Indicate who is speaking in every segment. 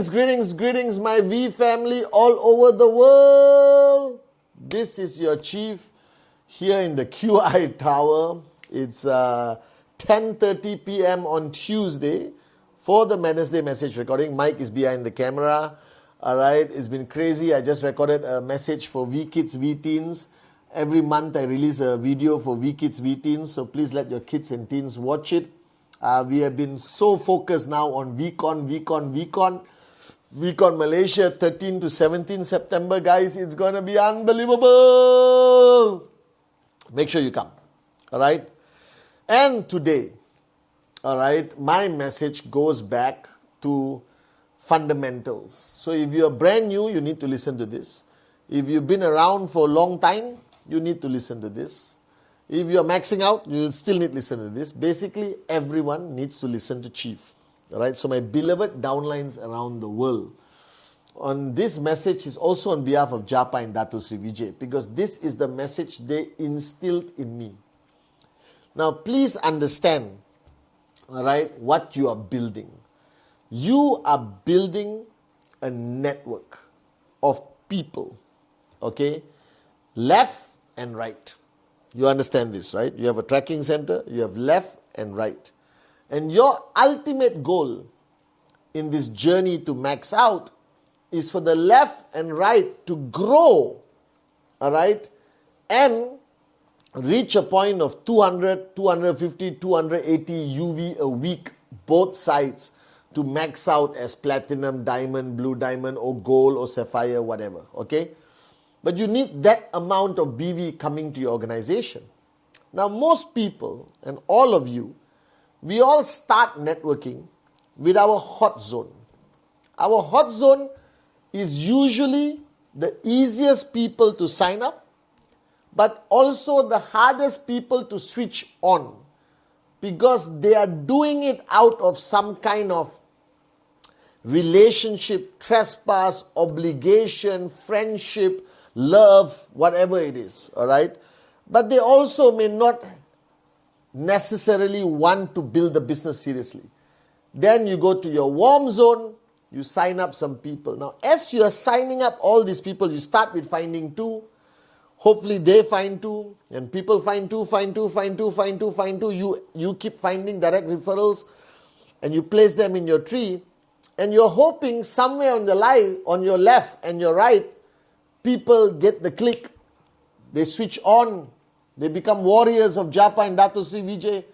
Speaker 1: Greetings, my V family all over the world. This is your chief here in the QI Tower. It's 10:30 p.m. on Tuesday for the Wednesday message recording. Mike is behind the camera. All right, it's been crazy. I just recorded a message for V Kids, V Teens. Every month I release a video for V Kids, V Teens. So please let your kids and teens watch it. We have been so focused now on VCon Malaysia, 13 to 17 September, guys. It's going to be unbelievable. Make sure you come. All right. And today, all right, my message goes back to fundamentals. So if you're brand new, you need to listen to this. If you've been around for a long time, you need to listen to this. If you're maxing out, you still need to listen to this. Basically, everyone needs to listen to Chief. All right. So my beloved downlines around the world, on this message is also on behalf of Japa and Dato Sri Vijay, because this is the message they instilled in me. Now, please understand, all right, what you are building. You are building a network of people, okay, left and right. You understand this, right? You have a tracking center, you have left and right. And your ultimate goal in this journey to max out is for the left and right to grow, all right, and reach a point of 200, 250, 280 UV a week, both sides, to max out as platinum, diamond, blue diamond, or gold, or sapphire, whatever, okay? But you need that amount of BV coming to your organization. Now, most people, and all of you, we all start networking with our hot zone. Our hot zone is usually the easiest people to sign up, but also the hardest people to switch on, because they are doing it out of some kind of relationship, trespass, obligation, friendship, love, whatever it is, all right? But they also may not necessarily want to build the business seriously. Then you go to your warm zone, you sign up some people. Now, as you are signing up all these people, you start with finding two. Hopefully they find two, and people find two. You keep finding direct referrals, and you place them in your tree, and you're hoping somewhere on the line, on your left and your right, people get the click, they switch on, they become warriors of Japa and Dato Sri Vijay.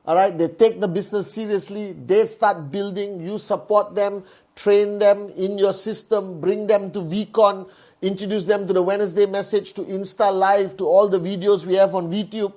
Speaker 1: All right, they take the business seriously, they start building, you support them, train them in your system, bring them to VCon, introduce them to the Wednesday message, to Insta Live, to all the videos we have on VTube,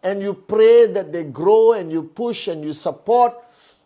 Speaker 1: and you pray that they grow, and you push and you support,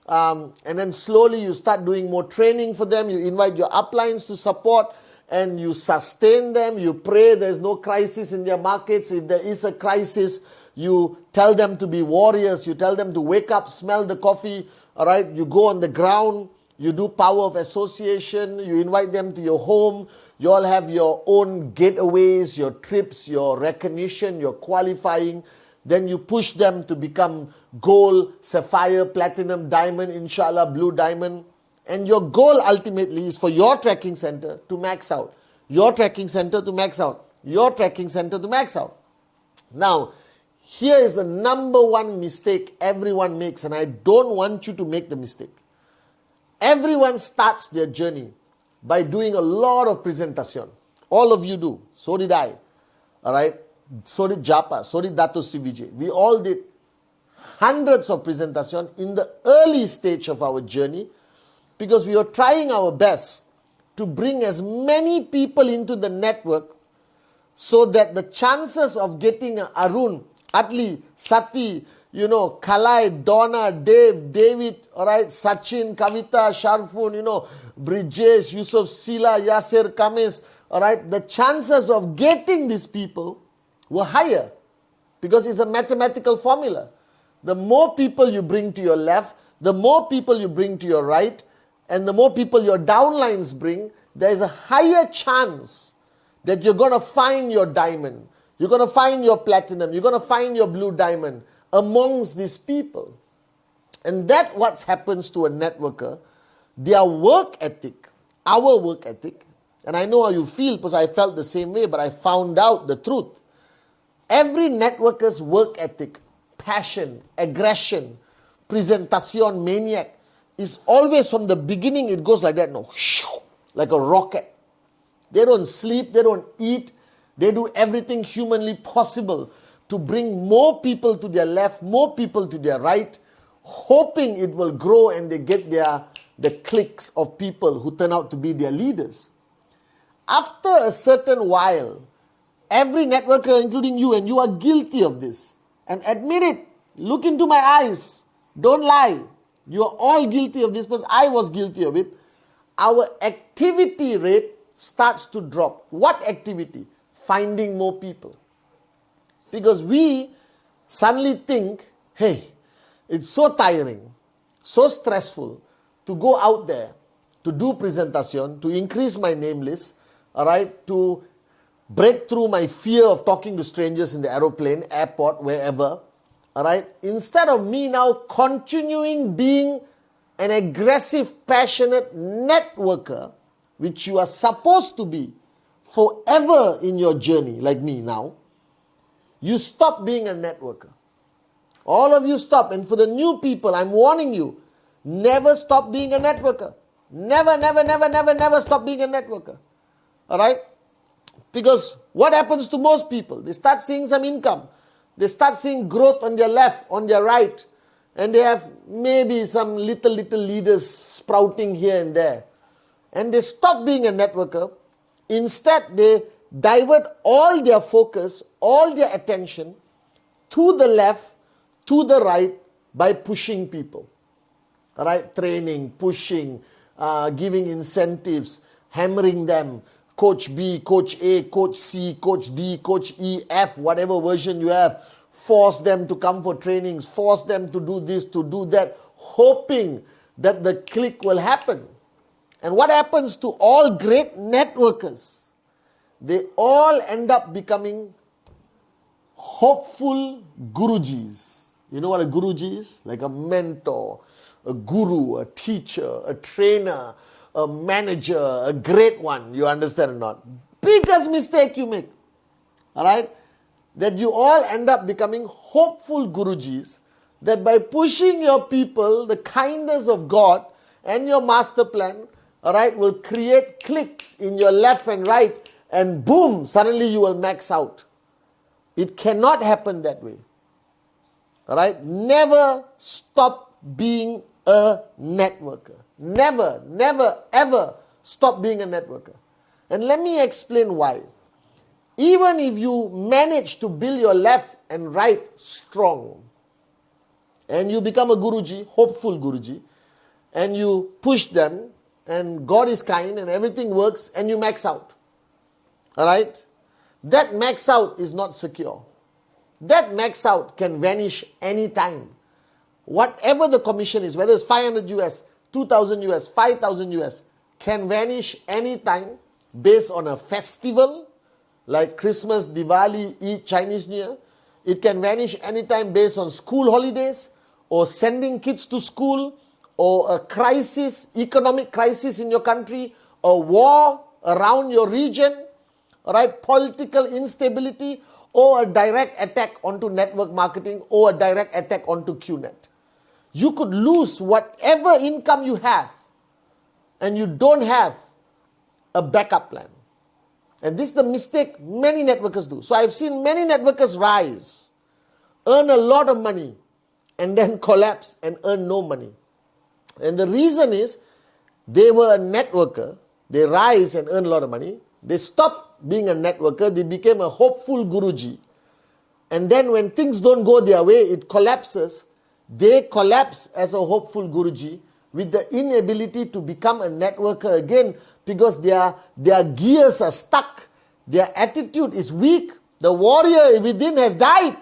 Speaker 1: and then slowly you start doing more training for them, you invite your uplines to support, and you sustain them. You pray there's no crisis in their markets. If there is a crisis, you tell them to be warriors. You tell them to wake up, smell the coffee. All right, you go on the ground. You do power of association. You invite them to your home. You all have your own getaways, your trips, your recognition, your qualifying. Then you push them to become gold, sapphire, platinum, diamond, inshallah, blue diamond. And your goal ultimately is for your tracking center to max out. Your tracking center to max out. Your tracking center to max out. Now, here is the number one mistake everyone makes, and I don't want you to make the mistake. Everyone starts their journey by doing a lot of presentation. All of you do. So did I. All right. So did Japa. So did Dato Sri Vijay. We all did hundreds of presentation in the early stage of our journey, because we are trying our best to bring as many people into the network so that the chances of getting Arun, Atli, Sati, Kalai, Donna, Dave, David, all right, Sachin, Kavita, Sharfun, Brijesh, Yusuf, Sila, Yasser, Kamis, all right, the chances of getting these people were higher, because it's a mathematical formula. The more people you bring to your left, the more people you bring to your right, and the more people your downlines bring, there is a higher chance that you're going to find your diamond, you're going to find your platinum, you're going to find your blue diamond amongst these people. And that's what happens to a networker. Their work ethic, our work ethic, and I know how you feel because I felt the same way, but I found out the truth. Every networker's work ethic, passion, aggression, presentation maniac is always from the beginning, it goes like that, no, like a rocket. They don't sleep, they don't eat, they do everything humanly possible to bring more people to their left, more people to their right, hoping it will grow and they get the cliques of people who turn out to be their leaders. After a certain while, every networker, including you, and you are guilty of this, and admit it, look into my eyes, don't lie. You are all guilty of this because I was guilty of it. Our activity rate starts to drop. What activity? Finding more people. Because we suddenly think, hey, it's so tiring, so stressful to go out there, to do presentation, to increase my name list, all right, to break through my fear of talking to strangers in the aeroplane, airport, wherever, all right. Instead of me now continuing being an aggressive, passionate networker, which you are supposed to be forever in your journey, like me now, you stop being a networker. All of you stop. And for the new people, I'm warning you, never stop being a networker. Never, never, never, never, never stop being a networker. All right? Because what happens to most people? They start seeing some income. They start seeing growth on their left, on their right. And they have maybe some little leaders sprouting here and there. And they stop being a networker. Instead, they divert all their focus, all their attention to the left, to the right by pushing people. All right? Training, pushing, giving incentives, hammering them. Coach B, Coach A, Coach C, Coach D, Coach E, F, whatever version you have. Force them to come for trainings. Force them to do this, to do that, hoping that the click will happen. And what happens to all great networkers? They all end up becoming hopeful gurujis. You know what a guruji is? Like a mentor, a guru, a teacher, a trainer, a manager, a great one. You understand or not? Biggest mistake you make. All right? That you all end up becoming hopeful gurujis, that by pushing your people, the kindness of God and your master plan, all right, will create clicks in your left and right, and boom, suddenly you will max out. It cannot happen that way. All right? Never stop being a networker. Never, never, ever stop being a networker. And let me explain why. Even if you manage to build your left and right strong, and you become a guruji, hopeful guruji, and you push them, and God is kind, and everything works, and you max out. All right? That max out is not secure. That max out can vanish anytime. Whatever the commission is, whether it's 500 US, 2,000 US, 5,000 US, can vanish anytime based on a festival like Christmas, Diwali, Eid, Chinese New Year. It can vanish anytime based on school holidays or sending kids to school or a crisis, economic crisis in your country, a war around your region, all right, political instability, or a direct attack onto network marketing or a direct attack onto QNET. You could lose whatever income you have and you don't have a backup plan. And this is the mistake many networkers do. So I've seen many networkers rise, earn a lot of money, and then collapse and earn no money. And the reason is they were a networker, they rise and earn a lot of money, they stopped being a networker, they became a hopeful guruji. And then when things don't go their way, it collapses. They collapse as a hopeful guruji with the inability to become a networker again because their gears are stuck. Their attitude is weak. The warrior within has died.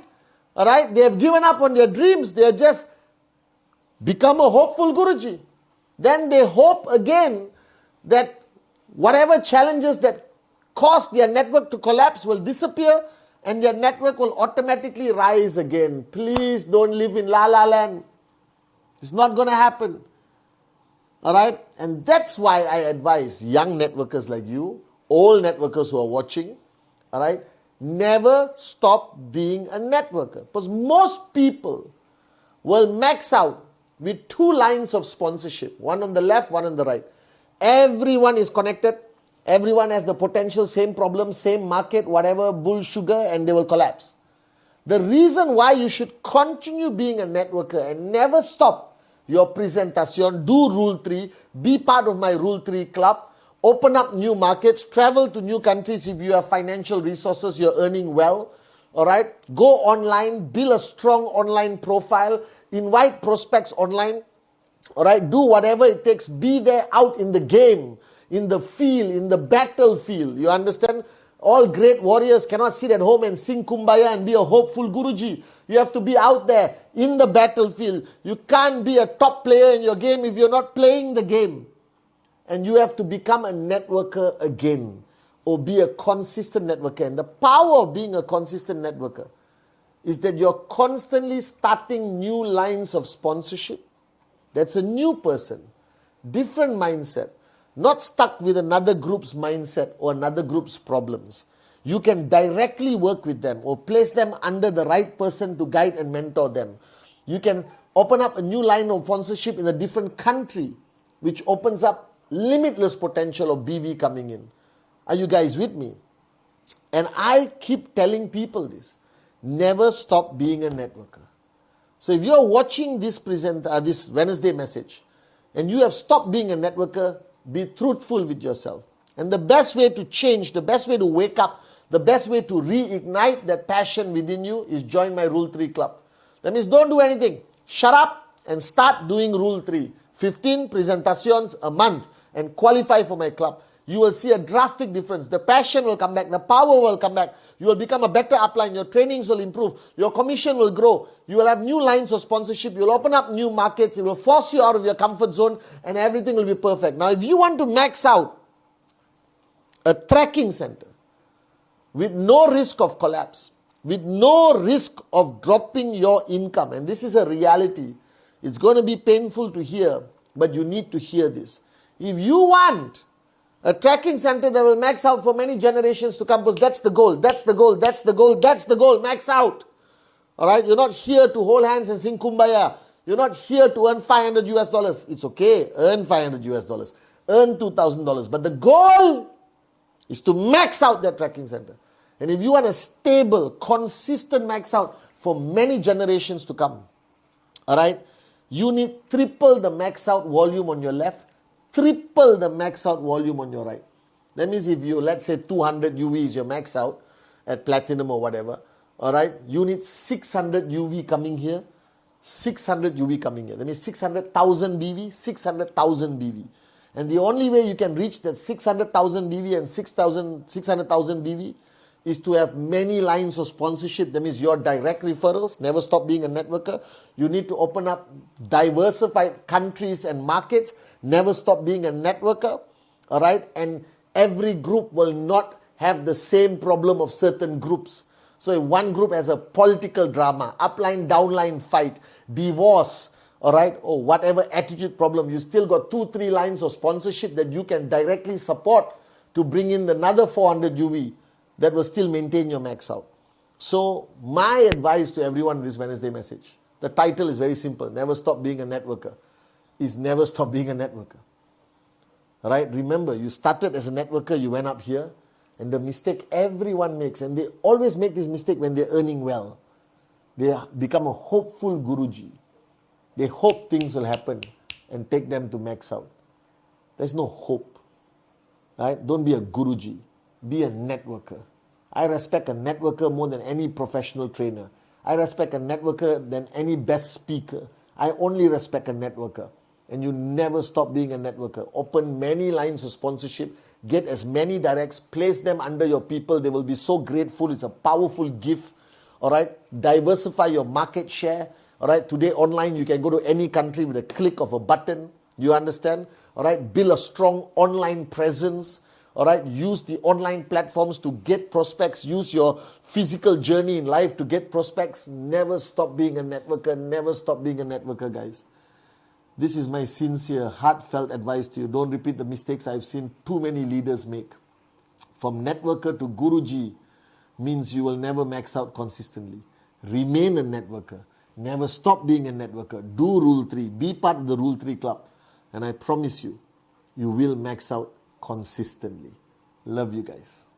Speaker 1: All right? They have given up on their dreams. They have just become a hopeful guruji. Then they hope again that whatever challenges that cause their network to collapse will disappear and their network will automatically rise again. Please don't live in la la land. It's not going to happen. All right? And that's why I advise young networkers like you, old networkers who are watching, all right, never stop being a networker. Because most people will max out with 2 lines of sponsorship, one on the left, one on the right. Everyone is connected. Everyone has the potential, same problem, same market, whatever, bull sugar, and they will collapse. The reason why you should continue being a networker and never stop your presentation, do Rule 3, be part of my Rule 3 club, open up new markets, travel to new countries if you have financial resources, you're earning well, all right? Go online, build a strong online profile, invite prospects online, all right? Do whatever it takes, be there out in the game, in the field, in the battlefield, you understand? All great warriors cannot sit at home and sing Kumbaya and be a hopeful Guruji. You have to be out there in the battlefield. You can't be a top player in your game if you're not playing the game. And you have to become a networker again, or be a consistent networker. And the power of being a consistent networker is that you're constantly starting new lines of sponsorship. That's a new person, different mindset. Not stuck with another group's mindset or another group's problems. You can directly work with them or place them under the right person to guide and mentor them. You can open up a new line of sponsorship in a different country, which opens up limitless potential of BV coming in. Are you guys with me? And I keep telling people this. Never stop being a networker. So if you're watching this this Wednesday message and you have stopped being a networker, be truthful with yourself. And the best way to change, the best way to wake up, the best way to reignite that passion within you is join my Rule 3 club. That means don't do anything. Shut up and start doing Rule 3. 15 presentations a month and qualify for my club. You will see a drastic difference. The passion will come back. The power will come back. You will become a better upline. Your trainings will improve. Your commission will grow. You will have new lines of sponsorship. You will open up new markets. It will force you out of your comfort zone and everything will be perfect. Now, if you want to max out a tracking center with no risk of collapse, with no risk of dropping your income, and this is a reality, it's going to be painful to hear, but you need to hear this. If you want a tracking center that will max out for many generations to come, because that's the goal, that's the goal, that's the goal, that's the goal, max out. All right, you're not here to hold hands and sing Kumbaya. You're not here to earn $500 US. It's okay, earn $500 US, earn $2,000. But the goal is to max out that tracking center. And if you want a stable, consistent max out for many generations to come, all right, you need triple the max out volume on your left, triple the max out volume on your right. That means if you, let's say 200 UV is your max out at platinum or whatever, all right, you need 600 UV coming here, 600 UV coming here. That means 600,000 BV, 600,000 BV. And the only way you can reach that 600,000 BV and 600,000 BV is to have many lines of sponsorship. That means your direct referrals, never stop being a networker. You need to open up diversified countries and markets, never stop being a networker, all right? And every group will not have the same problem of certain groups. So if one group has a political drama, upline, downline fight, divorce, all right, or whatever attitude problem, you still got 2-3 lines of sponsorship that you can directly support to bring in another 400 UV that will still maintain your max out. So my advice to everyone in this Wednesday message, the title is very simple, never stop being a networker, is never stop being a networker. All right, remember, you started as a networker, you went up here, and the mistake everyone makes, and they always make this mistake when they're earning well, they become a hopeful Guruji. They hope things will happen and take them to max out. There's no hope. Right? Don't be a Guruji. Be a networker. I respect a networker more than any professional trainer. I respect a networker than any best speaker. I only respect a networker. And you never stop being a networker. Open many lines of sponsorship. Get as many directs. Place them under your people. They will be so grateful. It's a powerful gift. All right? Diversify your market share. All right? Today online, you can go to any country with a click of a button. You understand? All right? Build a strong online presence. All right, use the online platforms to get prospects. Use your physical journey in life to get prospects. Never stop being a networker. Never stop being a networker, guys. This is my sincere, heartfelt advice to you. Don't repeat the mistakes I've seen too many leaders make. From networker to Guruji means you will never max out consistently. Remain a networker. Never stop being a networker. Do Rule 3. Be part of the Rule 3 club. And I promise you, you will max out consistently. Love you guys.